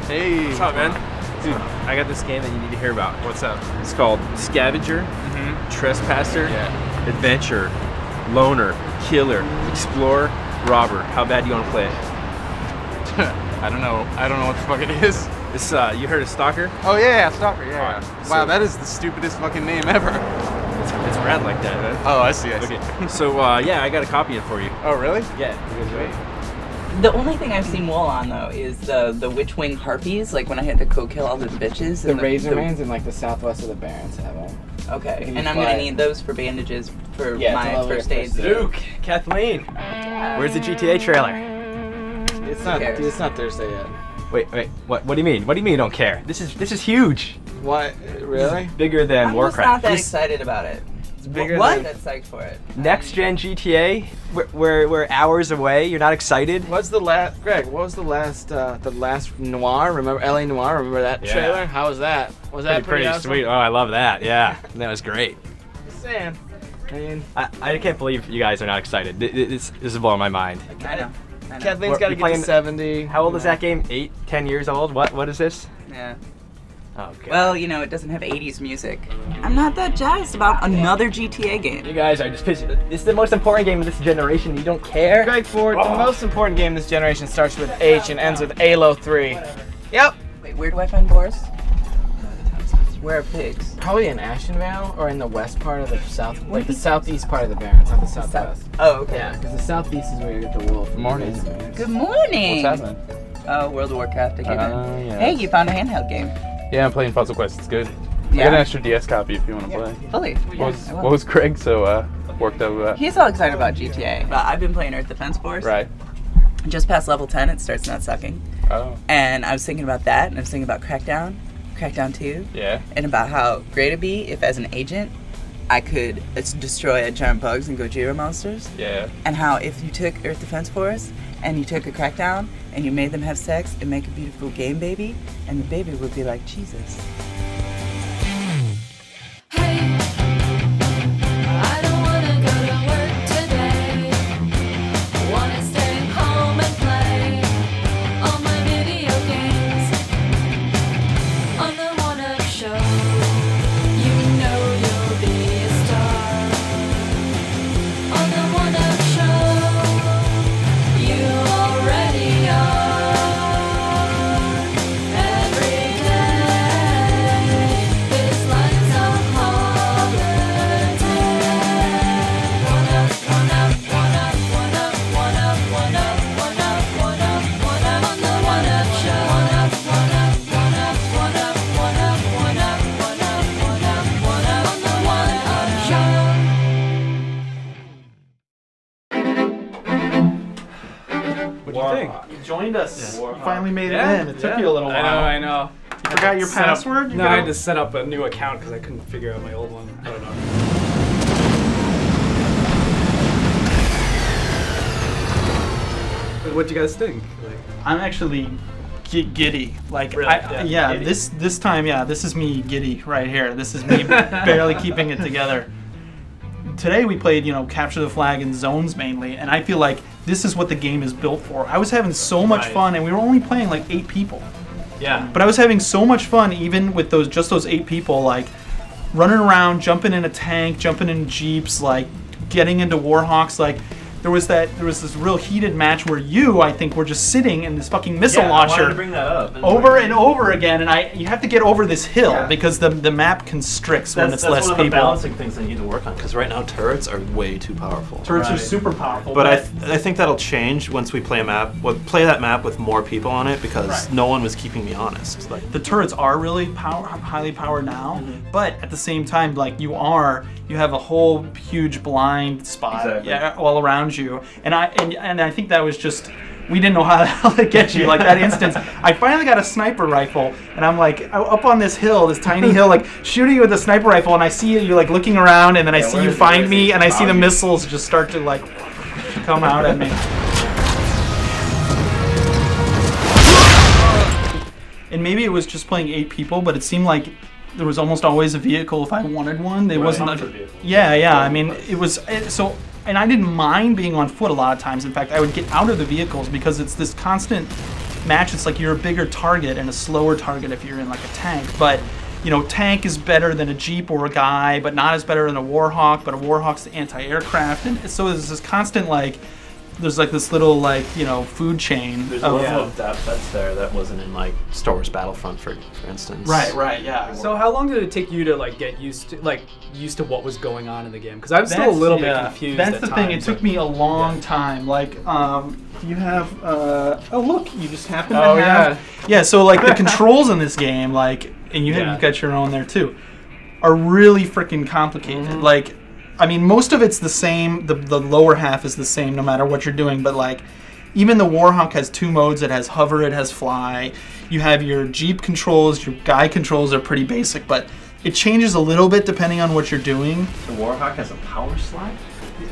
Hey. What's up, man? Dude, I got this game that you need to hear about. What's up? It's called Scavenger, Trespasser, Adventure, Loner, Killer, Explorer, Robber. How bad do you want to play it? I don't know what the fuck it is. This, you heard of S.T.A.L.K.E.R? Oh yeah, S.T.A.L.K.E.R, yeah. Right, Wow, so that is the stupidest fucking name ever. It's rad like that, man. Oh, I see. Okay. So, yeah, I got a copy of it for you. Oh, really? Yeah. The only thing I've seen Wall on though is the witch-winged harpies, like when I had to go kill all the bitches. The Razormans in like the southwest of the Barrens have them. Okay, and I'm gonna need those for bandages for my first aid. Luke, Kathleen, where's the GTA trailer? It's not Thursday yet. Wait, what do you mean? What do you mean you don't care? This is huge. What? Really? Bigger than I'm Warcraft. just not that excited about it. It's bigger What? than... That's psyched for it. Next gen GTA, we're hours away. You're not excited? What's the last, Greg? What was the last Noir? Remember LA Noir? Remember that trailer? How was that? Was that pretty awesome? Sweet? Oh, I love that. Yeah, that was great. Just saying. I mean, I can't believe you guys are not excited. This is blowing my mind. I know. Kathleen's got to get to 70. How old is that game? 8, 10 years old? What is this? Yeah. Oh, God. Well, you know, it doesn't have 80s music. I'm not that jazzed about another GTA game. You guys are just pissed. This is the most important game of this generation. You don't care? Greg Ford, the most important game this generation starts with H and ends with Halo 3. Yep. Wait, where do I find Boris? Where are pigs? Probably in Ashenvale or in the west part of the south, like the southeast part of the Barrens, not the southwest. Oh, okay. Yeah, because the southeast is where you get the wolf. Morning. Good morning. What's happening? Oh, World of Warcraft again. Yeah. Hey, you found a handheld game. Yeah, I'm playing Puzzle Quest. It's good. Yeah. I got an extra DS copy if you want to play. Fully. What was Craig so worked out about? He's all excited about GTA. But I've been playing Earth Defense Force. Right. Just past level 10, it starts not sucking. Oh. And I was thinking about that, and I was thinking about Crackdown 2. Yeah. And about how great it'd be if, as an agent, I could destroy giant bugs and Gojira monsters. Yeah. And how if you took Earth Defense Force and you took a Crackdown and you made them have sex and make a beautiful game baby, and the baby would be like Jesus. You joined us. You finally made it in. It took you a little while. I know. You forgot your password? No, I had to set up a new account because I couldn't figure out my old one. I don't know. What do you guys think? I'm actually giddy. Like, really? Giddy. This time, this is me giddy right here. This is me barely keeping it together. Today we played, capture the flag in zones mainly, and I feel like this is what the game is built for. I was having so much fun, and we were only playing like 8 people. Yeah. But I was having so much fun, even with just those 8 people, like running around, jumping in a tank, jumping in jeeps, like getting into Warhawks. Like there was this real heated match where I think, were just sitting in this fucking missile launcher. I wanted to bring that up. Over and over again, and you have to get over this hill because the map constricts when it's less That's one people. of the balancing things they need to work on, because right now turrets are way too powerful. Turrets are super powerful. But I think that'll change once we play that map with more people on it, because no one was keeping me honest. Like, the turrets are really highly powered now, but at the same time, like you have a whole huge blind spot all around you, and I think that was just, we didn't know how the hell to get you. Like that instance, I finally got a sniper rifle, and I'm like up on this hill, this tiny hill, like shooting you with a sniper rifle, and I see you like looking around, and then I see you find me, and I see the missiles just start to like come out at me. And maybe it was just playing 8 people, but it seemed like there was almost always a vehicle if I wanted one. There wasn't like, yeah. I mean, so. And I didn't mind being on foot a lot of times. In fact, I would get out of the vehicles because it's this constant match. It's like you're a bigger target and a slower target if you're in like a tank. But, you know, tank is better than a Jeep or a guy, but not as better than a Warhawk. But a Warhawk's the anti-aircraft. And so there's this constant like, there's like this little like, you know, food chain. There's a level of depth that's there that wasn't in like Star Wars Battlefront, for instance. Right, yeah. So how long did it take you to like get used to what was going on in the game? Because I'm still a little bit confused. That's the thing. It took me a long time. Like, you have oh look, you just happen to have. Yeah. So like the controls in this game, like, and you've got your own there too, are really freaking complicated. Like, I mean, most of it's the same. The lower half is the same no matter what you're doing. But like, even the Warhawk has 2 modes. It has hover, it has fly. You have your Jeep controls, your guy controls are pretty basic, but it changes a little bit depending on what you're doing. The Warhawk has a power slide?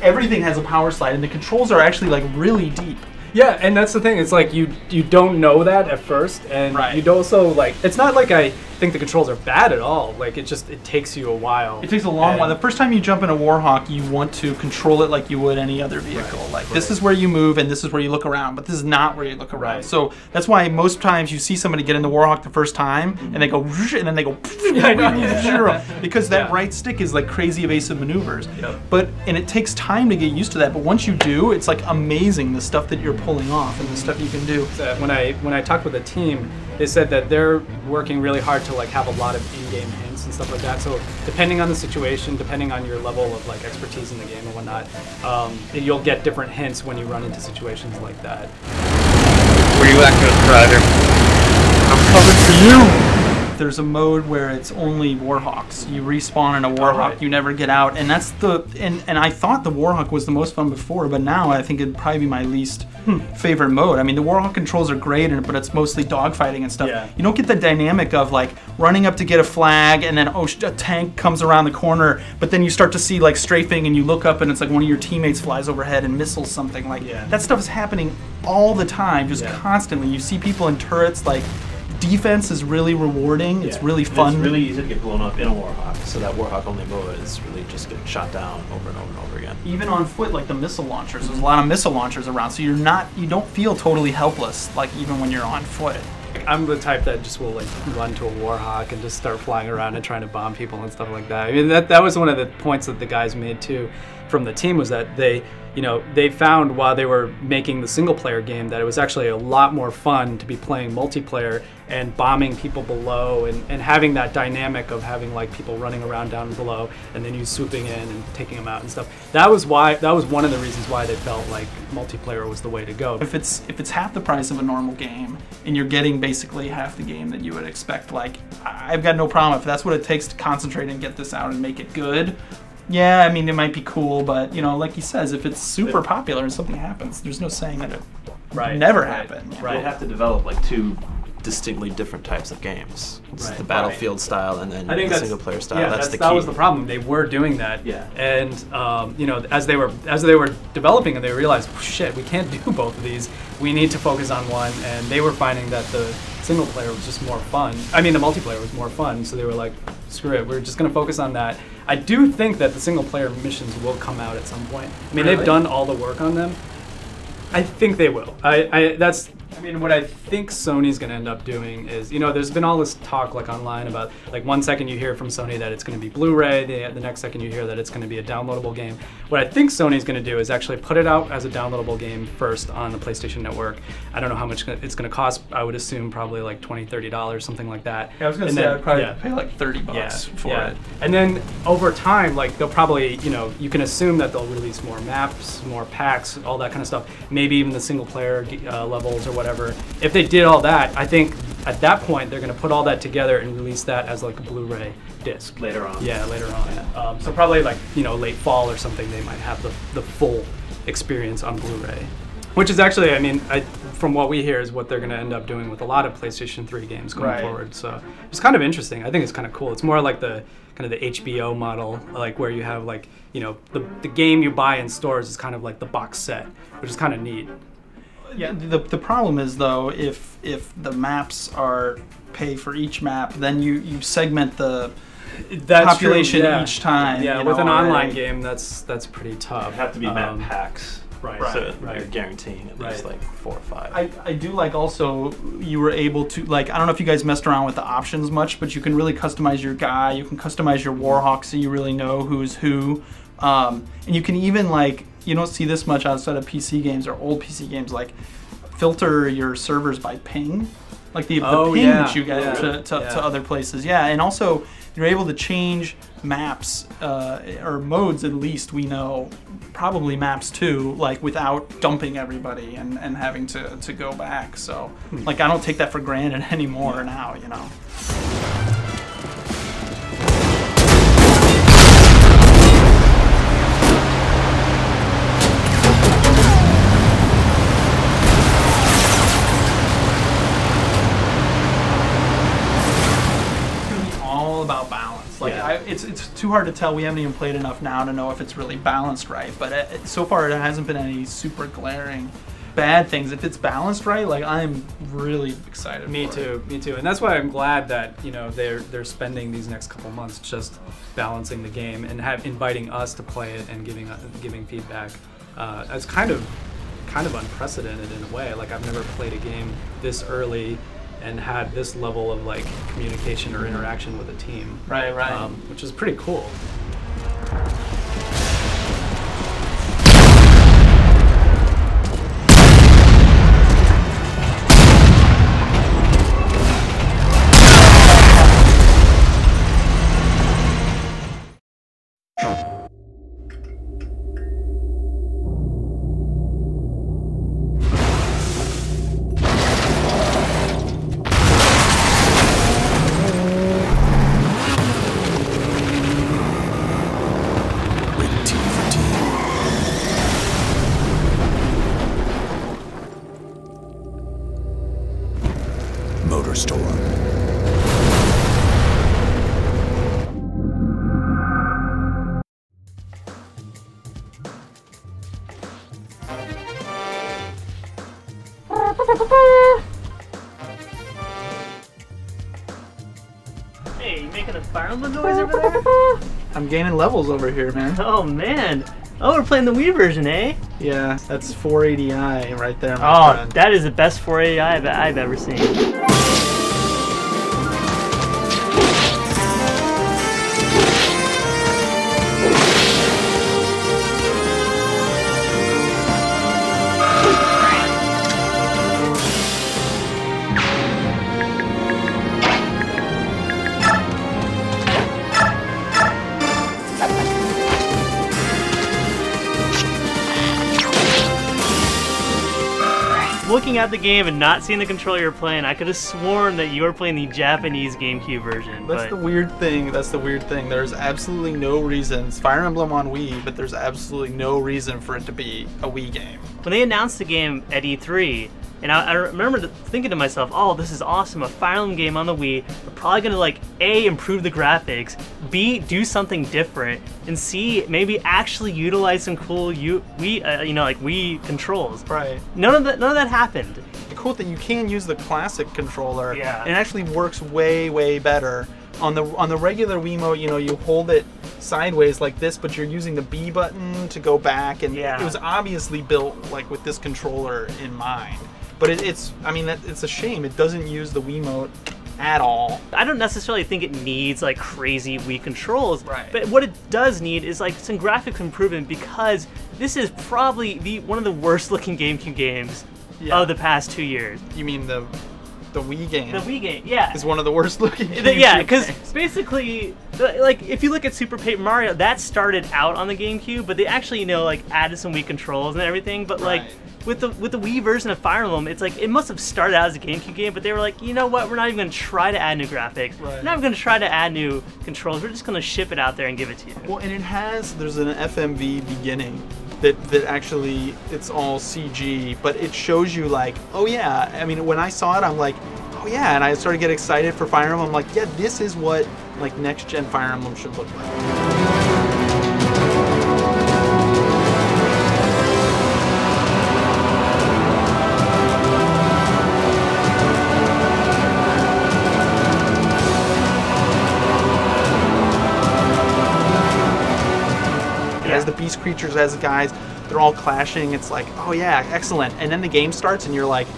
Everything has a power slide, and the controls are actually like really deep. Yeah, and that's the thing. It's like you don't know that at first, and you also like. It's not like I think the controls are bad at all. Like it takes you a while. It takes a long while. The first time you jump in a Warhawk, you want to control it like you would any other vehicle. Like this is where you move and this is where you look around, but this is not where you look around. So that's why most times you see somebody get in the Warhawk the first time and they go and then they go because that right stick is like crazy evasive maneuvers. And it takes time to get used to that. But once you do, it's like amazing the stuff that you're pulling off and the stuff you can do. When I talked with the team, they said that they're working really hard to like have a lot of in-game hints and stuff like that. So depending on the situation, depending on your level of like expertise in the game and whatnot, you'll get different hints when you run into situations like that. Were you active driver? I'm coming for you. There's a mode where it's only Warhawks. You respawn in a Warhawk, you never get out, and that's and I thought the Warhawk was the most fun before, but now I think it'd probably be my least favorite mode. I mean, the Warhawk controls are great, but it's mostly dogfighting and stuff. You don't get the dynamic of like running up to get a flag, and then a tank comes around the corner, but then you start to see like strafing, and you look up, and it's like one of your teammates flies overhead and missiles something. Like that stuff is happening all the time, just constantly. You see people in turrets like. Defense is really rewarding. It's really fun. It's really easy to get blown up in a Warhawk, so that Warhawk only mode is really just getting shot down over and over and over again. Even on foot, like the missile launchers, there's a lot of missile launchers around, so you don't feel totally helpless, like even when you're on foot. I'm the type that just will like run to a Warhawk and just start flying around and trying to bomb people and stuff like that. I mean, that was one of the points that the guys made too from the team, was that they found while they were making the single player game that it was actually a lot more fun to be playing multiplayer and bombing people below and having that dynamic of having like people running around down below and then you swooping in and taking them out and stuff. That was one of the reasons why they felt like multiplayer was the way to go. If it's half the price of a normal game and you're getting basically half the game that you would expect, like I've got no problem if that's what it takes to concentrate and get this out and make it good. Yeah, I mean, it might be cool, but, you know, like he says, if it's super popular and something happens, there's no saying that it never happened. Right. They have to develop, like, 2 distinctly different types of games. It's the Battlefield style and then the single-player style. Yeah, that's the key. That was the problem. They were doing that. Yeah. And, you know, as they were developing and they realized, shit, we can't do both of these. We need to focus on one. And they were finding that the single player was just more fun. I mean, the multiplayer was more fun. So they were like, screw it, we're just going to focus on that. I do think that the single player missions will come out at some point. I mean, they've done all the work on them. I think they will. That's I mean, what I think Sony's going to end up doing is, you know, there's been all this talk like online about, like, one second you hear from Sony that it's going to be Blu-ray, the next second you hear that it's going to be a downloadable game. What I think Sony's going to do is actually put it out as a downloadable game first on the PlayStation Network. I don't know how much it's going to cost. I would assume probably like $20, $30, something like that. Yeah, I was going to say I'd probably pay like $30 for it. And then over time, like, they'll probably, you know, you can assume that they'll release more maps, more packs, all that kind of stuff. Maybe even the single player levels or whatever. If they did all that, I think at that point they're going to put all that together and release that as like a Blu-ray disc Later on. Yeah, later on. So probably like, you know, late fall or something, they might have the full experience on Blu-ray, which is actually, I mean, from what we hear, is what they're going to end up doing with a lot of PlayStation 3 games going forward. So it's kind of interesting. I think it's kind of cool. It's more like the kind of the HBO model, like where you have like, you know, the game you buy in stores is kind of like the box set, which is kind of neat. Yeah, the problem is though, if the maps are pay for each map, then you segment the population each time. Yeah, with an online game, that's pretty tough. It'd have to be map packs. Right. So you're guaranteeing at least like 4 or 5. I do like also you were able to, like, I don't know if you guys messed around with the options much, but you can really customize your guy. You can customize your Warhawk so you really know who's who. And you can even, like, you don't see this much outside of PC games or old PC games, like filter your servers by ping, like the ping that you get to other places. Yeah, and also you're able to change maps or modes, at least we know, probably maps too, like without dumping everybody and having to go back. So like I don't take that for granted anymore now, you know. About balance, like it's too hard to tell. We haven't even played enough now to know if it's really balanced right, but so far there hasn't been any super glaring bad things. If it's balanced right, like, I'm really excited. Me too, and that's why I'm glad that, you know, they're spending these next couple months just balancing the game and inviting us to play it and giving feedback. It's kind of unprecedented in a way. Like, I've never played a game this early and had this level of like communication or interaction with a team. Right. Which is pretty cool. Hey, you making a Fire Emblem noise over there? I'm gaining levels over here, man. Oh man. Oh, we're playing the Wii version, eh? Yeah, that's 480i right there, my friend. That is the best 480i I've ever seen. Looking at the game and not seeing the controller you're playing, I could have sworn that you were playing the Japanese GameCube version. That's the weird thing. There's absolutely no reason. It's Fire Emblem on Wii, but there's absolutely no reason for it to be a Wii game. When they announced the game at E3, and I remember thinking to myself, oh, this is awesome, a Fire Emblem game on the Wii. They're probably gonna, like, A, improve the graphics, B, do something different, and C, maybe actually utilize some cool Wii controls. Right. None of that happened. The cool thing, you can use the classic controller. Yeah. And it actually works way better. On the regular Wiimote, you know, you hold it sideways like this, but you're using the B button to go back, and it was obviously built like with this controller in mind. But it's a shame. It doesn't use the Wiimote at all. I don't necessarily think it needs like crazy Wii controls, right. But what it does need is like some graphics improvement, because this is probably one of the worst looking GameCube games of the past 2 years. You mean the Wii game? The Wii game, yeah. Is one of the worst looking games. Yeah, because basically, like, if you look at Super Paper Mario, that started out on the GameCube, but they actually, you know, like, added some Wii controls and everything, but like, with the Wii version of Fire Emblem, it's like, it must have started out as a GameCube game, but they were like, you know what, we're not even going to try to add new graphics. We're not even going to try to add new controls. We're just going to ship it out there and give it to you. Well, and there's an FMV beginning that actually, it's all CG, but it shows you like, oh yeah, I mean, when I saw it, I'm like, oh yeah, and I started to get excited for Fire Emblem. I'm like, yeah, this is what like next-gen Fire Emblem should look like. As the beast creatures, as the guys, they're all clashing. It's like, oh yeah, excellent. And then the game starts and you're like,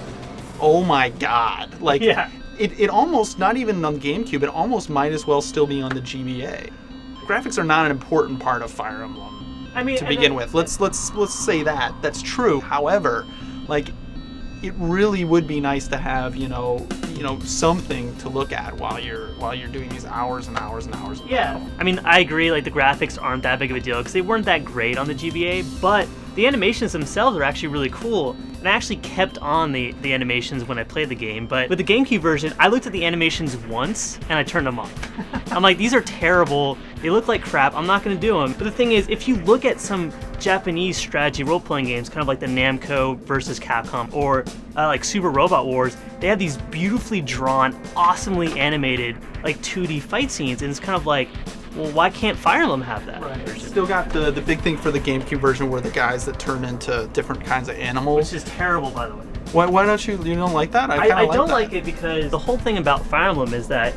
oh my god. Like, it almost, not even on GameCube, it almost might as well still be on the GBA. Graphics are not an important part of Fire Emblem, to begin with. Let's say that. That's true. However, like, it really would be nice to have, you know, something to look at while you're doing these hours and hours and hours. I mean, I agree. Like, the graphics aren't that big of a deal because they weren't that great on the GBA, but the animations themselves are actually really cool. And I actually kept on the animations when I played the game, but with the GameCube version, I looked at the animations once and I turned them off. I'm like, these are terrible. They look like crap. I'm not going to do them. But the thing is, if you look at some Japanese strategy role-playing games, kind of like the Namco versus Capcom, or like Super Robot Wars, they have these beautifully drawn, awesomely animated, like 2D fight scenes, and it's kind of like, well, why can't Fire Emblem have that? Right. Still got the big thing for the GameCube version were the guys that turn into different kinds of animals. Which is terrible, by the way. Why don't you don't like that? I don't like it because the whole thing about Fire Emblem is that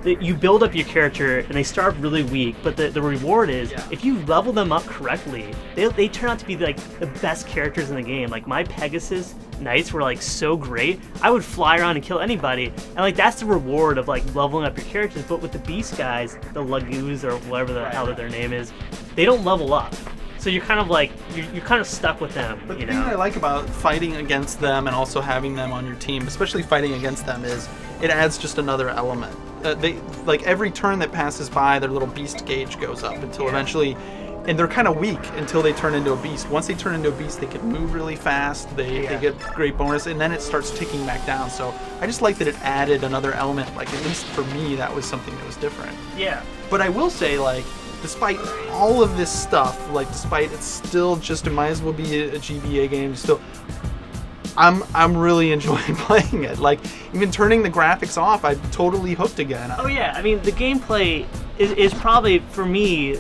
you build up your character and they start really weak, but the reward is if you level them up correctly, they turn out to be like the best characters in the game. Like my Pegasus Knights were like so great. I would fly around and kill anybody, and like that's the reward of like leveling up your characters. But with the Beast guys, the Lagoos or whatever the hell their name is, they don't level up. So you're kind of like, you're kind of stuck with them, But the thing that I like about fighting against them and also having them on your team, especially fighting against them, is it adds just another element. They, like every turn that passes by, their little beast gauge goes up until eventually, and they're kind of weak until they turn into a beast. Once they turn into a beast, they can move really fast, they get great bonus, and then it starts ticking back down. So I just like that it added another element, like at least for me, that was something that was different. Yeah. But I will say, like, despite all of this stuff, like despite it's still just, it might as well be a GBA game, still, I'm really enjoying playing it. Like, even turning the graphics off, I'm totally hooked again. Oh yeah, I mean, the gameplay is probably, for me,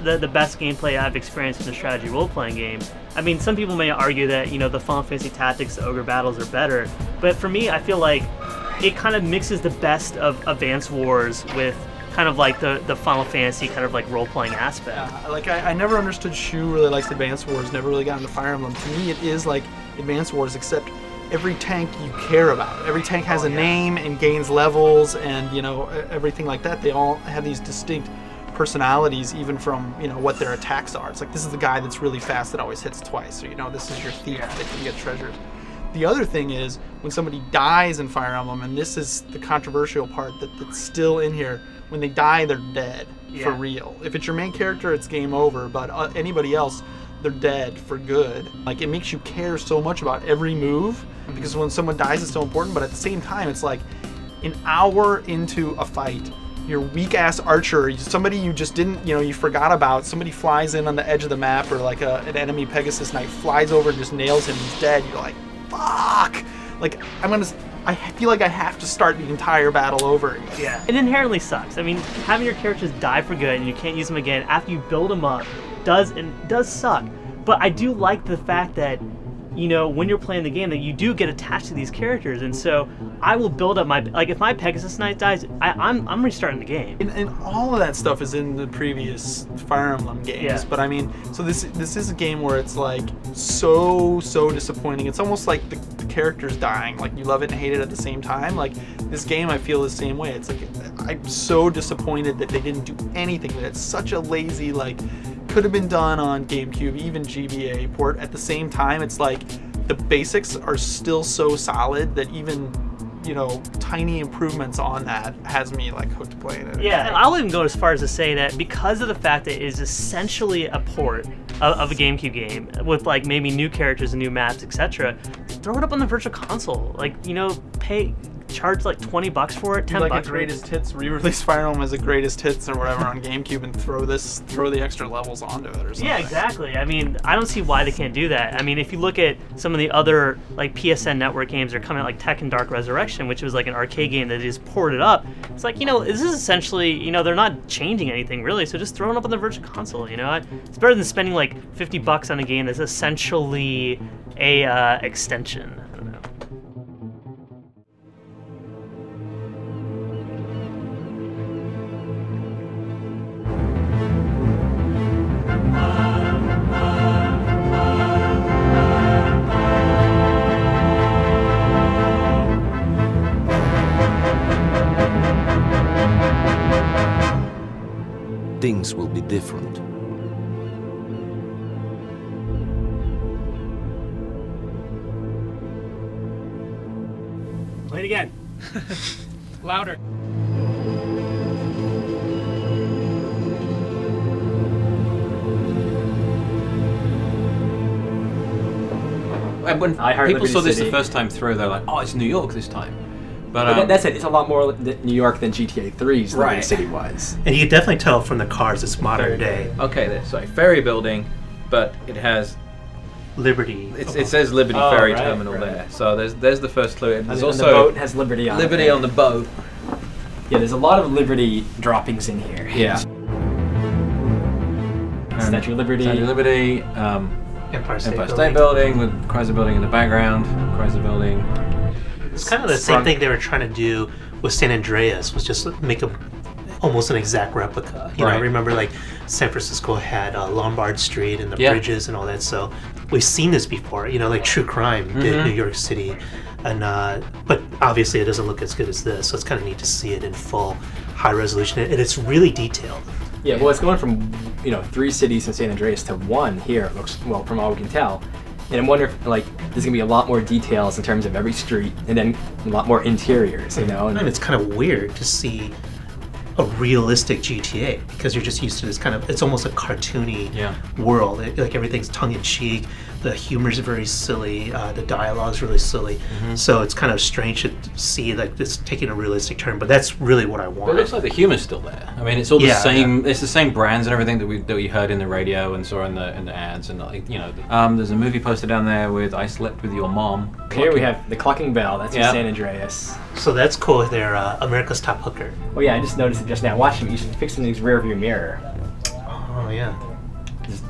the best gameplay I've experienced in a strategy role-playing game. I mean, some people may argue that, you know, the Final Fantasy Tactics, the Ogre battles are better, but for me, I feel like it kind of mixes the best of Advance Wars with kind of like the Final Fantasy kind of like role-playing aspect. Yeah, like I never understood Shu really likes Advance Wars, never really got into Fire Emblem. To me, it is like Advance Wars, except every tank you care about. Every tank has a name and gains levels, and you know, everything like that. They all have these distinct personalities, even from, you know, what their attacks are. It's like, this is the guy that's really fast that always hits twice, or, you know, this is your thief that can get treasures. The other thing is, when somebody dies in Fire Emblem, and this is the controversial part that's still in here, when they die, they're dead for real. If it's your main character, it's game over, but anybody else, they're dead for good. Like, it makes you care so much about every move, because when someone dies, it's so important, but at the same time, it's like an hour into a fight, your weak-ass archer, somebody you just didn't, you know, you forgot about, somebody flies in on the edge of the map, or like an enemy Pegasus Knight flies over and just nails him, he's dead, you're like, fuck! Like, I feel like I have to start the entire battle over again. Yeah. It inherently sucks. I mean, having your characters die for good and you can't use them again after you build them up does suck. But I do like the fact that you know, when you're playing the game, that you do get attached to these characters, and so I will build up my, like, if my Pegasus Knight dies, I'm restarting the game. And all of that stuff is in the previous Fire Emblem games. Yeah. But I mean, so this is a game where it's like so disappointing. It's almost like the character's dying. Like you love it and hate it at the same time. Like this game, I feel the same way. It's like I'm so disappointed that they didn't do anything. That it's such a lazy, like, could have been done on GameCube, even GBA port. At the same time, it's like the basics are still so solid that even, you know, tiny improvements on that has me like hooked playing it. Yeah, and I'll even go as far as to say that because of the fact that it is essentially a port of a GameCube game with like maybe new characters and new maps, etc., throw it up on the Virtual Console. Like, you know, charge like $20 for it, $10 like for a greatest hits, re-release Fire Emblem as a greatest hits or whatever on GameCube and throw the extra levels onto it or something. Yeah, exactly. I mean, I don't see why they can't do that. I mean, if you look at some of the other like PSN Network games that are coming out, like Tekken Dark Resurrection, which was like an arcade game that they just ported up. It's like, you know, this is essentially, you know, they're not changing anything really, so just throw it up on the Virtual Console, you know? It's better than spending like $50 on a game that's essentially a extension. I don't know. Things will be different. Play it again. Louder. When people saw this the first time through, they're like, "Oh, it's New York this time." But that's it. It's a lot more New York than GTA 3's Liberty City was. And you can definitely tell from the cars it's modern day. Okay, so ferry building, but it has Liberty. It says Liberty Ferry Terminal there. So there's the first clue. And there's also the boat has Liberty on Liberty on the boat. Yeah, there's a lot of Liberty droppings in here. Yeah. Statue of Liberty. Statue of Liberty. Empire State Building with Chrysler Building in the background. Chrysler Building. It's kind of the same thing they were trying to do with San Andreas, was just make almost an exact replica. You know, I remember like San Francisco had Lombard Street and the bridges and all that. So we've seen this before. You know, like True Crime did New York City, and but obviously it doesn't look as good as this. So it's kind of neat to see it in full high resolution, and it's really detailed. Yeah, well, it's going from 3 cities in San Andreas to 1 here. It looks, well, from all we can tell. And I'm wondering if, like, there's gonna be a lot more details in terms of every street, and then a lot more interiors, you know. And it's kind of weird to see a realistic GTA, because you're just used to this kind of, it's almost a cartoony world. Like everything's tongue in cheek, the humor's very silly, the dialogue's really silly. So it's kind of strange to see like this taking a realistic turn, but that's really what I want. But it looks like the humor's still there. I mean, it's all the same. It's the same brands and everything that we heard in the radio and saw in the ads, and like, you know. There's a movie poster down there with "I Slept with Your Mom." Here we have the Clucking Bell. That's in San Andreas. So that's cool. They're America's Top Hooker. Oh yeah, I just noticed it just now. Watch him. He's fixing his rear view mirror. Oh yeah.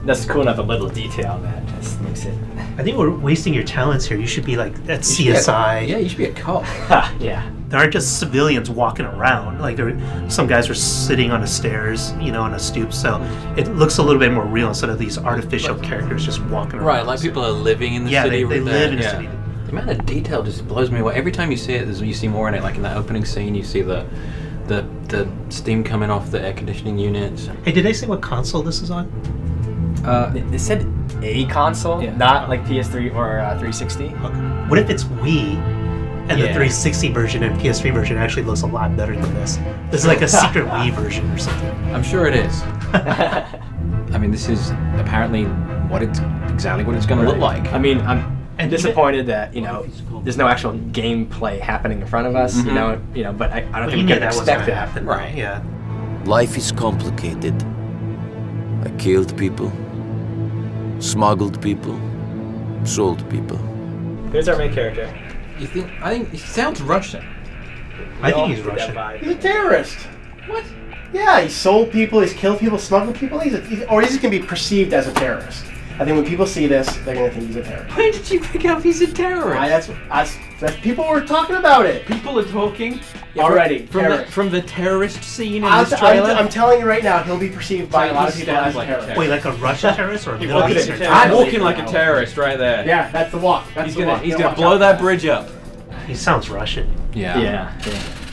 That's cool enough. A little detail that just makes it. I think we're wasting your talents here. You should be like at CSI. You should be a cop. Yeah. There aren't just civilians walking around. Like some guys are sitting on the stairs, on a stoop. So it looks a little bit more real instead of these artificial characters just walking around. Right, like people are living in the city. Yeah, they live in the city. The amount of detail just blows me away. Every time you see it, you see more in it. Like in that opening scene, you see the steam coming off the air conditioning units. Hey, did they say what console this is on? They said a console, not like PS3 or 360. Okay. What if it's Wii and the 360 version and PS3 version actually looks a lot better than this? This is like a secret Wii version or something. I'm sure it is. I mean, this is apparently exactly what it's going to look like. I mean, I'm disappointed that there's no actual gameplay happening in front of us. But I don't think we can expect it to happen. Right? Yeah. Life is complicated. I killed people, smuggled people, sold people. Here's our main character. I think he sounds Russian. I think he's Russian. He's a terrorist. What? Yeah, he sold people, he's killed people, smuggled people. He's just gonna be perceived as a terrorist. I think when people see this, they're gonna think he's a terrorist. Why did you pick up he's a terrorist? That's people were talking about it. People are talking already from the terrorist scene in this trailer. I'm telling you right now, he'll be perceived by a lot of people as a terrorist. Wait, like a Russian terrorist or a Middle Eastern terrorist? I'm walking like a terrorist right there. Yeah, that's the walk. He's gonna blow that bridge up. He sounds Russian. Yeah.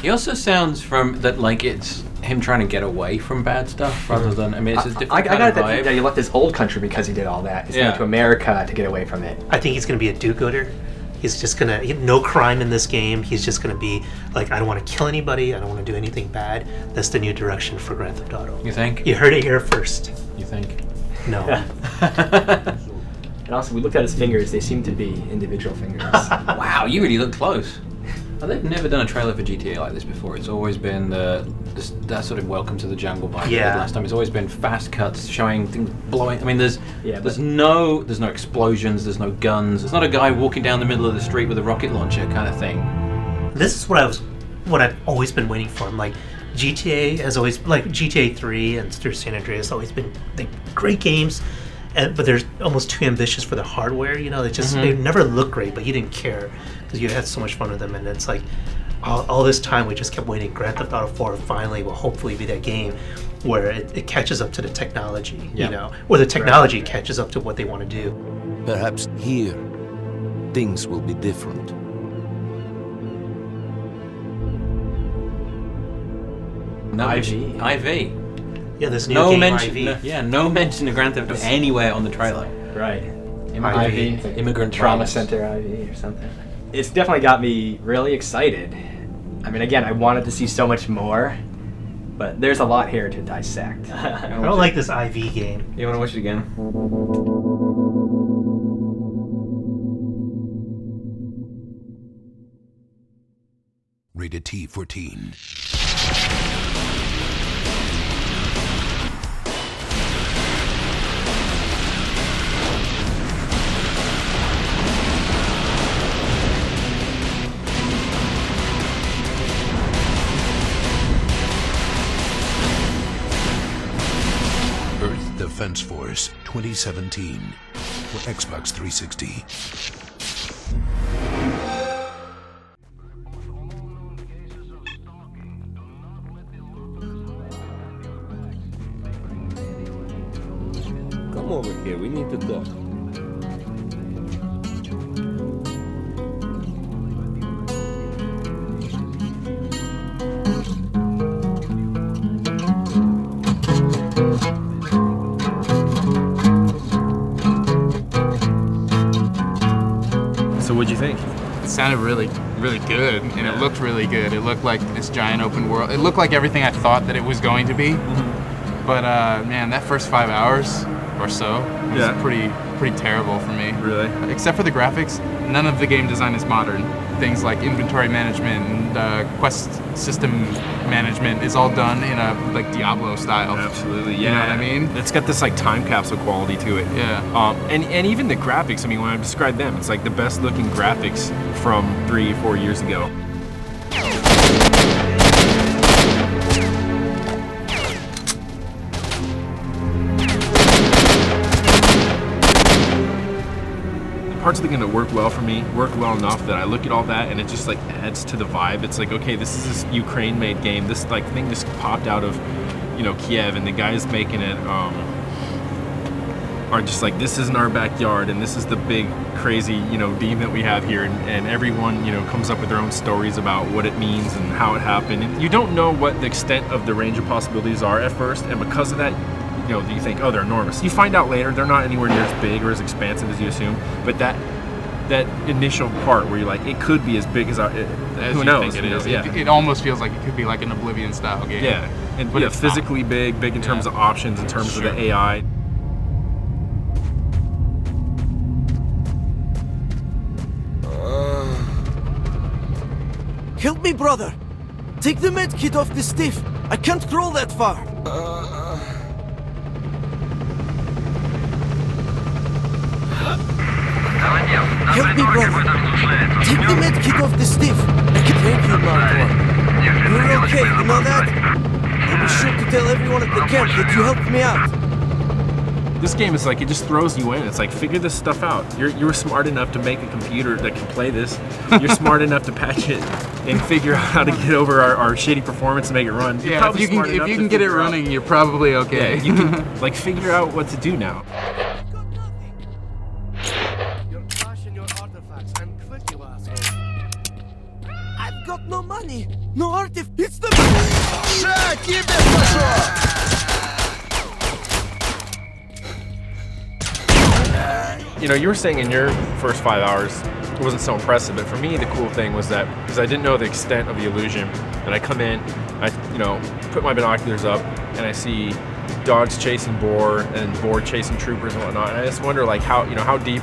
He also sounds from that like it's him trying to get away from bad stuff rather than. I mean, it's a different kind of vibe. Yeah, he left his old country because he did all that. He's going to America to get away from it. I think he's going to be a do-gooder. He's just gonna no crime in this game. He's just gonna be like, I don't want to kill anybody. I don't want to do anything bad. That's the new direction for Grand Theft Auto. You think? You heard it here first. You think? No. And also, we looked at his fingers. They seem to be individual fingers. Wow, you really look close. They've never done a trailer for GTA like this before. It's always been that sort of welcome to the jungle vibe. Yeah. Last time it's always been fast cuts showing things blowing. I mean, there's no explosions. There's no guns. There's not a guy walking down the middle of the street with a rocket launcher kind of thing. This is what I've always been waiting for. Like GTA has always GTA 3 and through San Andreas has always been great games. But they're almost too ambitious for the hardware, you know. They never look great, but you didn't care because you had so much fun with them. And it's like all this time we just kept waiting. Grand Theft Auto 4 finally will hopefully be that game where it catches up to the technology, you know, or the technology catches up to what they want to do. Perhaps here, things will be different. IV. Yeah, this new game, mention, IV. No mention of Grand Theft Auto anywhere on the trailer. Right. IV. Immigrant Trauma Center IV or something. It's definitely got me really excited. I mean, again, I wanted to see so much more, but there's a lot here to dissect. I don't like this IV game. You want to watch it again? Rated T for teen. Earth Defense Force 2017 for Xbox 360. Come over here, we need to talk. So what'd you think? It sounded really good, and it looked really good. It looked like this giant open world. It looked like everything I thought that it was going to be. But man, that first 5 hours or so was pretty terrible for me. Really? Except for the graphics, none of the game design is modern. Things like inventory management and quest system management is all done in a like Diablo style. Absolutely, yeah. You know what I mean? It's got this like time capsule quality to it. Yeah. And even the graphics, I mean, when I describe them, it's like the best looking graphics from 3-4 years ago. Parts of the game that work well for me, work well enough that I look at all that and it just like adds to the vibe. It's like, okay, this is this Ukraine-made game. This like thing just popped out of, you know, Kiev, and the guys making it are just like, this is in our backyard, and this is the big crazy, you know, theme that we have here, and everyone, you know, comes up with their own stories about what it means and how it happened. And you don't know what the extent of the range of possibilities are at first, and because of that, you know, you think, oh, they're enormous. You find out later they're not anywhere near as big or as expansive as you assume, but that initial part where you're like, it could be as big as who knows? Think it is. Yeah. It almost feels like it could be like an Oblivion style game. Yeah, but it's physically big in terms of options, in terms of the AI. Help me, brother! Take the med kit off the stiff! I can't crawl that far! Help me, brother! Take the med kit off the stiff! I can thank you, Mark. You're okay, you know that? I'll be sure to tell everyone at the camp that you helped me out. This game is like, it just throws you in. It's like, figure this stuff out. You're smart enough to make a computer that can play this. You're smart enough to patch it and figure out how to get over our shitty performance and make it run. Yeah, if you can get it running, you're probably okay. Yeah, you can like figure out what to do now. You're crashing your artifacts. I'm quick, you asshole. I've got no money. No artifact. It's the... You know, you were saying in your first 5 hours it wasn't so impressive, but for me the cool thing was that because I didn't know the extent of the illusion, and I come in, I put my binoculars up, and I see dogs chasing boar and boar chasing troopers and whatnot. And I just wonder, like, how deep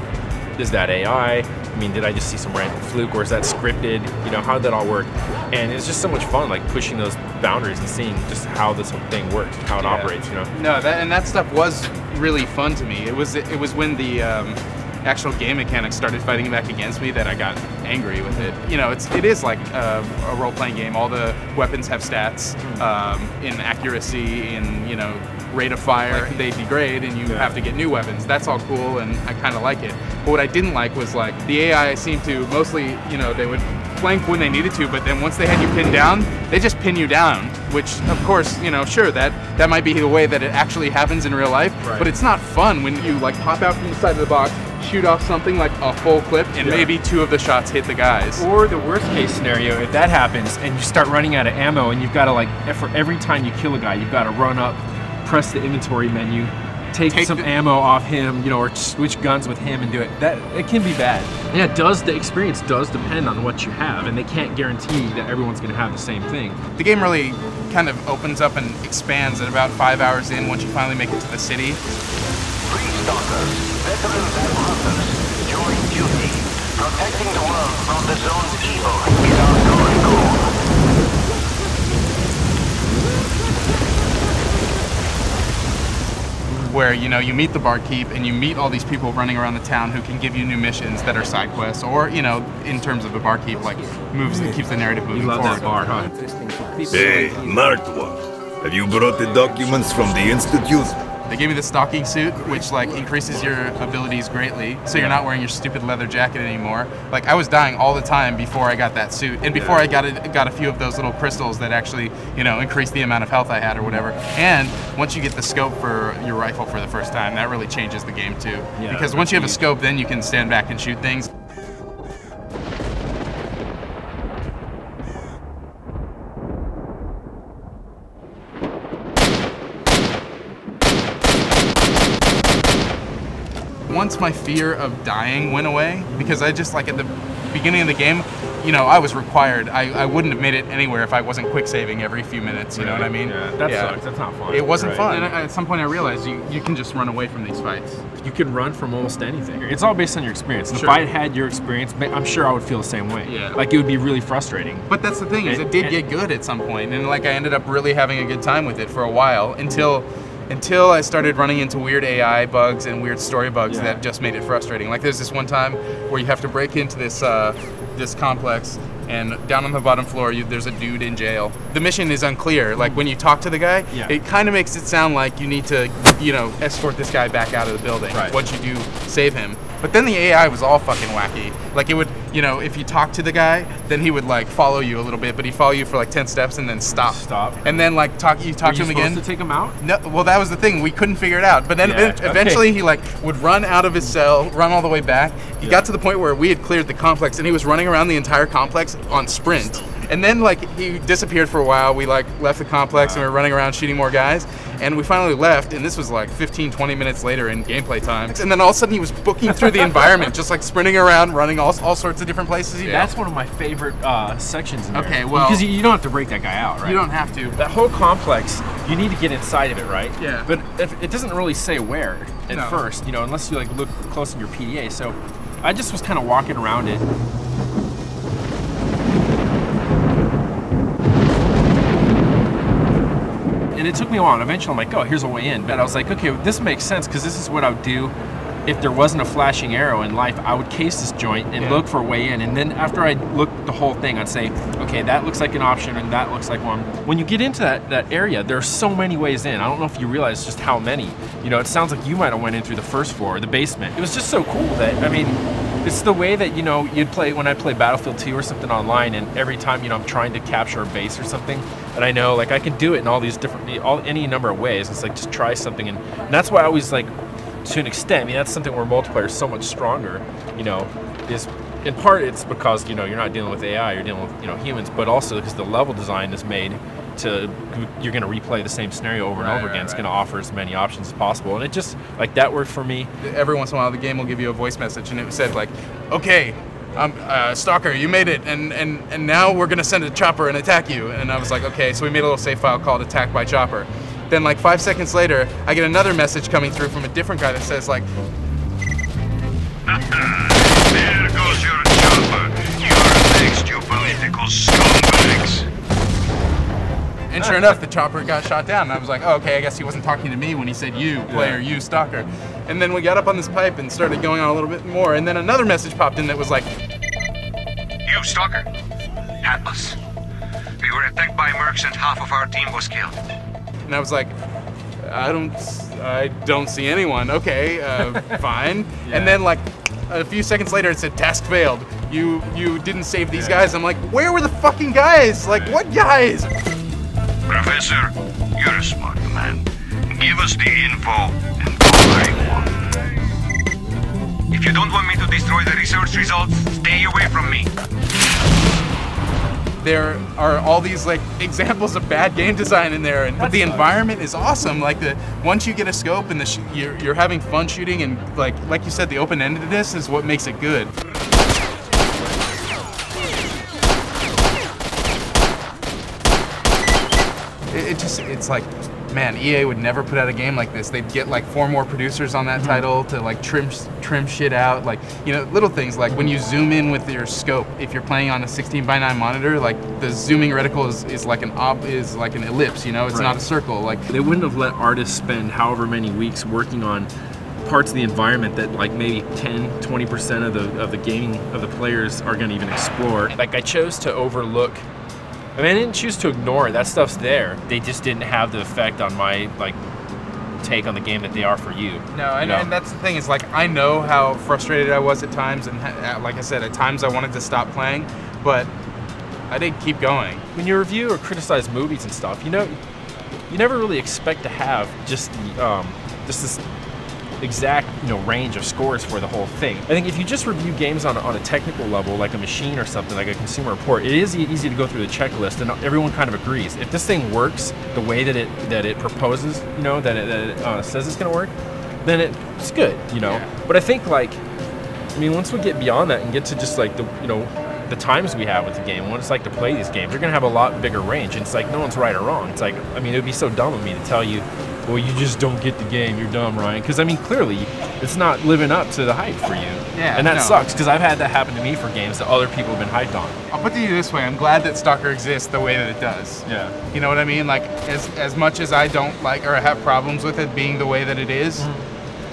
is that AI? I mean, did I just see some random fluke, or is that scripted? You know, how did that all work? And it's just so much fun, like pushing those boundaries and seeing just how this whole thing works, how it operates. You know. No, that stuff was really fun to me. It was when the actual game mechanics started fighting back against me that I got angry with it. You know, it is like a role-playing game. All the weapons have stats in accuracy, in rate of fire. Like, they degrade, and you have to get new weapons. That's all cool, and I kind of like it. But what I didn't like was like the AI seemed to mostly, they would flank when they needed to, but then once they had you pinned down, they just pin you down. Which, of course, sure, that might be the way that it actually happens in real life. Right. But it's not fun when you like pop out from the side of the box, shoot off something like a full clip, and maybe 2 of the shots hit the guys. Or the worst case scenario, if that happens and you start running out of ammo, and you've got to, like, for every time you kill a guy, you've got to run up, press the inventory menu, take some ammo off him, or switch guns with him and do it. It can be bad. Yeah, the experience does depend on what you have, and they can't guarantee that everyone's going to have the same thing. The game really kind of opens up and expands at about 5 hours in once you finally make it to the city. Stalkers, veterans and hunters, join duty. Protecting the world from the zone's evil is our common goal. Where you meet the barkeep and you meet all these people running around the town who can give you new missions that are side quests, or in terms of the barkeep, like keeps the narrative moving forward. That bar, huh? Hey, Martwa, have you brought the documents from the Institute? They gave me the stalking suit, which like increases your abilities greatly, so you're not wearing your stupid leather jacket anymore. Like, I was dying all the time before I got that suit, and before I got a few of those little crystals that actually increase the amount of health I had or whatever. And once you get the scope for your rifle for the first time, that really changes the game too. Yeah, because once you have a scope, then you can stand back and shoot things. Once my fear of dying went away, because I just, like, at the beginning of the game, I was required. I wouldn't have made it anywhere if I wasn't quick saving every few minutes, you know what I mean? Yeah, that sucks. That's not fun. It wasn't fun. And at some point I realized you can just run away from these fights. You can run from almost anything. It's all based on your experience. And if I had had your experience, I'm sure I would feel the same way. Yeah. Like, it would be really frustrating. But that's the thing, is it did get good at some point, and like I ended up really having a good time with it for a while until I started running into weird AI bugs and weird story bugs that just made it frustrating. Like, there's this one time where you have to break into this complex, and down on the bottom floor there's a dude in jail. The mission is unclear. Like, when you talk to the guy, it kind of makes it sound like you need to escort this guy back out of the building once you do save him. But then the AI was all fucking wacky. Like, it would, if you talk to the guy, then he would like follow you a little bit, but he'd follow you for like 10 steps and then stop. And then like you talk to him again. To take him out? No, well, that was the thing. We couldn't figure it out. But then eventually he like would run out of his cell, run all the way back. He got to the point where we had cleared the complex, and he was running around the entire complex on sprint. And then like he disappeared for a while. We like left the complex and we were running around shooting more guys. And we finally left, and this was like 15-20 minutes later in gameplay time. And then all of a sudden he was booking through the environment, just like sprinting around, running all sorts of different places. That's one of my favorite sections in there. Okay, well, because you don't have to break that guy out, right? You don't have to. That whole complex, you need to get inside of it, right? Yeah. But it doesn't really say where at first, unless you like look close in your PDA. So I just was kind of walking around it. And it took me a while, and eventually I'm like, oh, here's a way in. But I was like, okay, this makes sense, because this is what I would do if there wasn't a flashing arrow in life, I would case this joint and look for a way in. And then after I looked the whole thing, I'd say, okay, that looks like an option and that looks like one. When you get into that area, there are so many ways in. I don't know if you realize just how many. You know, it sounds like you might have went in through the first floor, the basement. It was just so cool that, I mean, it's the way that, you know, you'd play, when I play Battlefield 2 or something online, and every time, you know, I'm trying to capture a base or something, and I know, like, I can do it in all these different, any number of ways. It's like, just try something, and that's why I always, like, to an extent, I mean, that's something where multiplayer is so much stronger, you know, is, in part, it's because, you know, you're not dealing with AI, you're dealing with, you know, humans, but also because the level design is made to, you're going to replay the same scenario over and over again. It's going to offer as many options as possible, and it just, like, that worked for me. Every once in a while, the game will give you a voice message, and it said, like, okay, Stalker, you made it, and now we're going to send a chopper and attack you. And I was like, okay, so we made a little save file called Attack by Chopper. Then, like, 5 seconds later, I get another message coming through from a different guy that says, like, there goes your chopper. You're next, you political scumbags. and sure enough, the chopper got shot down. And I was like, oh, okay, I guess he wasn't talking to me when he said you, player, you, Stalker. And then we got up on this pipe and started going on a little bit more, and then another message popped in that was like, You, Stalker. Atlas. We were attacked by mercs and half of our team was killed. and I was like, I don't see anyone. Okay, fine. And then like a few seconds later, it said task failed. You didn't save these guys. I'm like, where were the fucking guys? Like, what guys? Professor, you're a smart man. Give us the info and go where you want. If you don't want me to destroy the research results, stay away from me. There are all these like examples of bad game design in there, but the environment is awesome. Like once you get a scope and you're having fun shooting, and like you said, the open-endedness is what makes it good. It's like, man, EA would never put out a game like this. They'd get like 4 more producers on that title to like trim shit out. Like, you know, little things like when you zoom in with your scope. If you're playing on a 16:9 monitor, like the zooming reticle is like an ellipse. You know, it's not a circle. Like they wouldn't have let artists spend however many weeks working on parts of the environment that like maybe 10-20% of the gaming of the players are going to even explore. Like I chose to overlook. I mean, I didn't choose to ignore it. That stuff's there. They just didn't have the effect on my like take on the game that they are for you. No, and that's the thing is like I know how frustrated I was at times, and like I said, at times I wanted to stop playing, but I did keep going. When you review or criticize movies and stuff, you know, you never really expect to have just this exact range of scores for the whole thing. I think if you just review games on a technical level, like a machine or something, like a Consumer Report, it is easy to go through the checklist and everyone kind of agrees. If this thing works the way that it proposes, that it says it's going to work, then it's good, Yeah. But I think once we get beyond that and get to just like the times we have with the game, and what it's like to play these games, you're going to have a lot bigger range. And it's like no one's right or wrong. It's like, it would be so dumb of me to tell you, well, you just don't get the game, you're dumb, Ryan. Because, clearly, it's not living up to the hype for you. Yeah, and that sucks, because I've had that happen to me for games that other people have been hyped on. I'll put it to you this way, I'm glad that Stalker exists the way that it does. Yeah. You know what I mean? Like, as much as I don't like or have problems with it being the way that it is,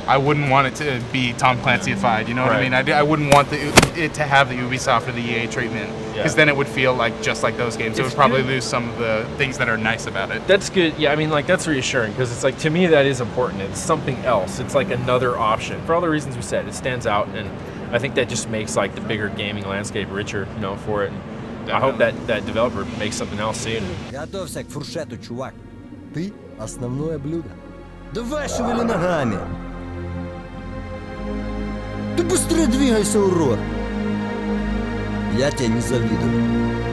I wouldn't want it to be Tom Clancy-ified, you know what I mean? I wouldn't want it to have the Ubisoft or the EA treatment, because then it would feel just like those games. It would probably lose some of the things that are nice about it. That's good. Yeah, that's reassuring, because it's like, to me, that is important. It's something else. It's like another option. For all the reasons we said, it stands out, and I think that just makes the bigger gaming landscape richer, for it. And I hope that developer makes something else soon. Готовься к фуршету, чувак. Ты – основное блюдо. Давай шевели ногами. Ты быстрее двигайся, урод! Я тебе не завидую.